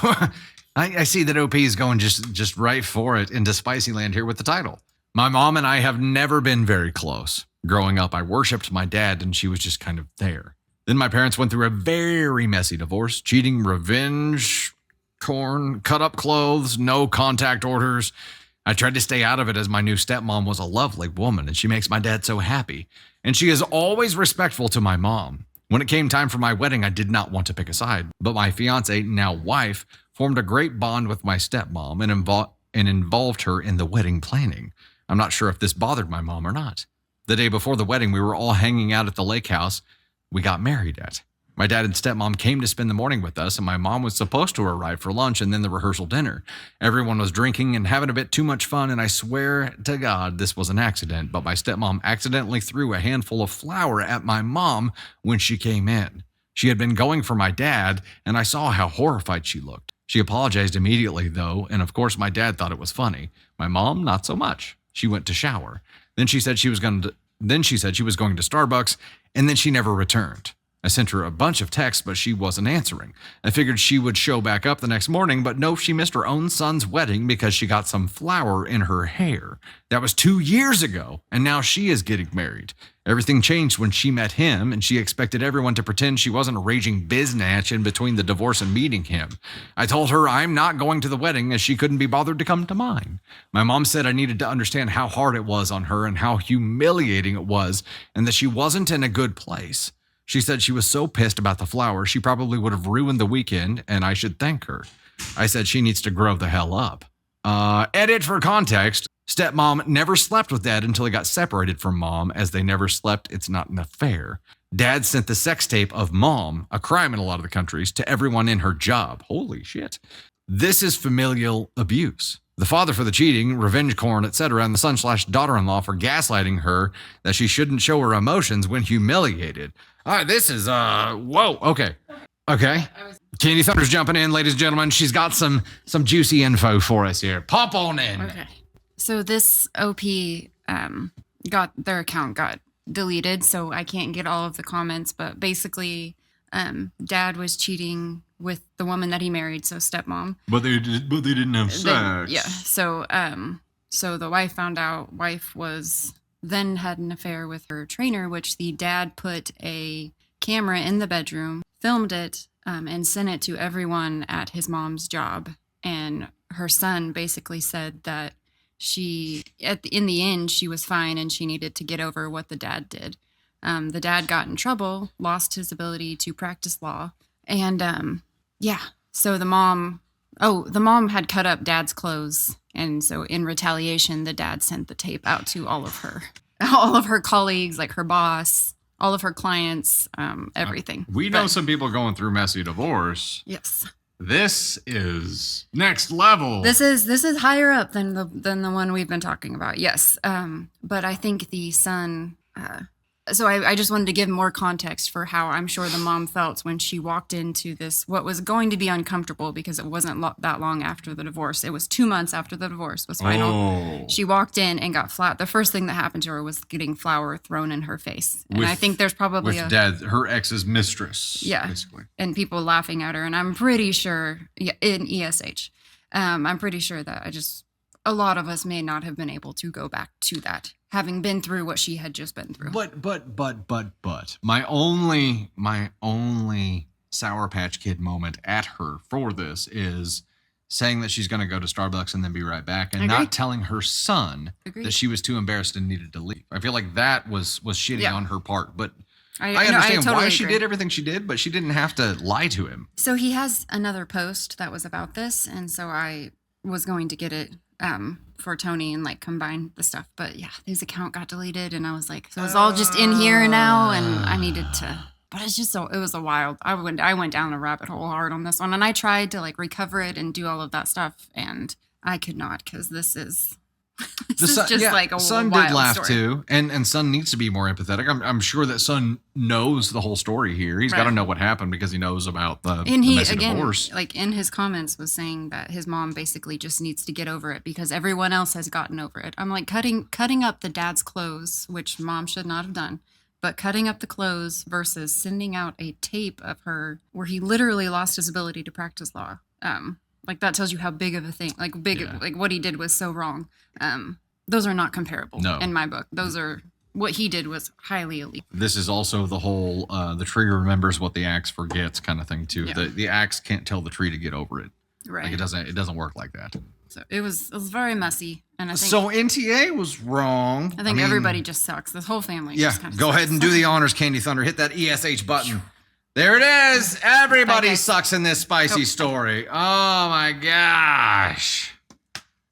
I see that OP is going just right for it into spicy land here with the title. My mom and I have never been very close. Growing up, I worshipped my dad and she was just kind of there. Then my parents went through a very messy divorce, cheating, revenge, corn, cut up clothes, no contact orders. I tried to stay out of it as my new stepmom was a lovely woman and she makes my dad so happy. And she is always respectful to my mom. When it came time for my wedding, I did not want to pick a side, but my fiance, now wife, formed a great bond with my stepmom and involved her in the wedding planning. I'm not sure if this bothered my mom or not. The day before the wedding, we were all hanging out at the lake house we got married at. My dad and stepmom came to spend the morning with us, and my mom was supposed to arrive for lunch and then the rehearsal dinner. Everyone was drinking and having a bit too much fun, and I swear to God this was an accident, but my stepmom accidentally threw a handful of flour at my mom when she came in. She had been going for my dad, and I saw how horrified she looked. She apologized immediately, though, and of course my dad thought it was funny. My mom, not so much. She went to shower. Then she said she was going to Starbucks, and then she never returned. I sent her a bunch of texts, but she wasn't answering. I figured she would show back up the next morning, but no, she missed her own son's wedding because she got some flour in her hair. That was 2 years ago, and now she is getting married. Everything changed when she met him, and she expected everyone to pretend she wasn't a raging biznatch in between the divorce and meeting him. I told her I'm not going to the wedding as she couldn't be bothered to come to mine. My mom said I needed to understand how hard it was on her and how humiliating it was, and that she wasn't in a good place. She said she was so pissed about the flower, she probably would have ruined the weekend, and I should thank her. I said she needs to grow the hell up. Edit for context. Stepmom never slept with dad until he got separated from mom. As they never slept, it's not an affair. Dad sent the sex tape of mom, a crime in a lot of the countries, to everyone in her job. Holy shit. This is familial abuse. The father for the cheating, revenge porn, etc., and the son/daughter-in-law for gaslighting her that she shouldn't show her emotions when humiliated. All right, this is, whoa, okay. Candy Thunder's jumping in, ladies and gentlemen. She's got some juicy info for us here. Pop on in. Okay. So this OP, their account got deleted, so I can't get all of the comments, but basically, dad was cheating with the woman that he married, so stepmom. But they didn't have sex. Yeah. So the wife found out. Wife then had an affair with her trainer, which the dad put a camera in the bedroom, filmed it, and sent it to everyone at his mom's job. And her son basically said that in the end, she was fine and she needed to get over what the dad did. The dad got in trouble, lost his ability to practice law. And so the mom had cut up dad's clothes. And so in retaliation, the dad sent the tape out to all of her colleagues, like her boss, all of her clients, everything. We know some people going through messy divorce. Yes. This is next level. This is higher up than the one we've been talking about. Yes. But I think the son, so I just wanted to give more context for how I'm sure the mom felt when she walked into this, what was going to be uncomfortable because it wasn't that long after the divorce. It was 2 months after the divorce was final. Oh. She walked in and got the first thing that happened to her was getting flour thrown in her face. And I think there's probably her ex's mistress. Yeah. Basically. And people laughing at her. And I'm pretty sure, in ESH, I'm pretty sure that a lot of us may not have been able to go back to that, having been through what she had just been through. But my only Sour Patch Kid moment at her for this is saying that she's going to go to Starbucks and then be right back, and not telling her son that she was too embarrassed and needed to leave. I feel like that was shitty on her part, but I understand why she did everything she did, but she didn't have to lie to him. So he has another post that was about this, and so I was going to get it for Tony and like combine the stuff, but yeah, his account got deleted, and I was like, so it's all just in here now, and I needed to. But it's just so, it was a wild. I went down a rabbit hole hard on this one, and I tried to like recover it and do all of that stuff, and I could not, because this is. Like a Son wild did laugh story. too, and Son needs to be more empathetic. I'm sure that Son knows the whole story here. He's got to know what happened because he knows about the messy divorce. Like in his comments, was saying that his mom basically just needs to get over it because everyone else has gotten over it. I'm like cutting up the dad's clothes, which mom should not have done, but cutting up the clothes versus sending out a tape of her where he literally lost his ability to practice law. Like that tells you how big of a thing, like what he did was so wrong. Those are not comparable in my book. Those are, what he did was highly illegal. This is also the whole, the tree remembers what the axe forgets kind of thing too. Yeah. The axe can't tell the tree to get over it. Right. Like it doesn't work like that. So it was very messy. And I think so NTA was wrong. I mean, everybody just sucks. This whole family just kind of go sucks. ahead and do the honors, Candy Thunder. Hit that ESH button. There it is. Everybody sucks in this spicy story. Oh my gosh.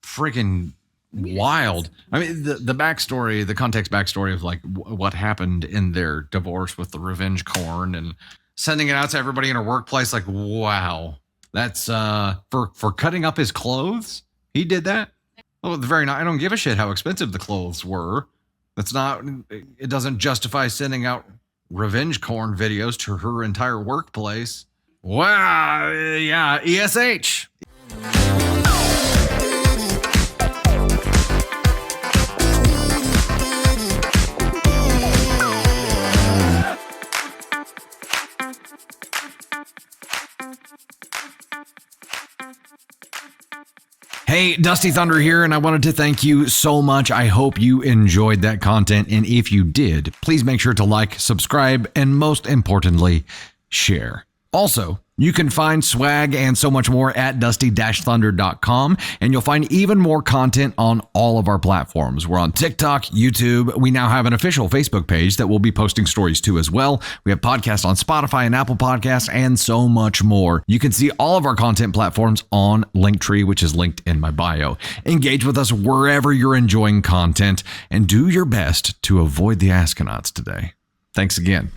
Freaking wild. I mean, the backstory, the context backstory of like what happened in their divorce with the revenge corn and sending it out to everybody in her workplace. Like, wow. That's for cutting up his clothes. He did that. Oh, I don't give a shit how expensive the clothes were. It doesn't justify sending out revenge corn videos to her entire workplace. Wow, yeah, ESH. Hey, Dusty Thunder here, and I wanted to thank you so much. I hope you enjoyed that content, and if you did, please make sure to like, subscribe, and most importantly, share. Also, you can find swag and so much more at dusty-thunder.com, and you'll find even more content on all of our platforms. We're on TikTok, YouTube. We now have an official Facebook page that we'll be posting stories to as well. We have podcasts on Spotify and Apple Podcasts, and so much more. You can see all of our content platforms on Linktree, which is linked in my bio. Engage with us wherever you're enjoying content, and do your best to avoid the Askonauts today. Thanks again.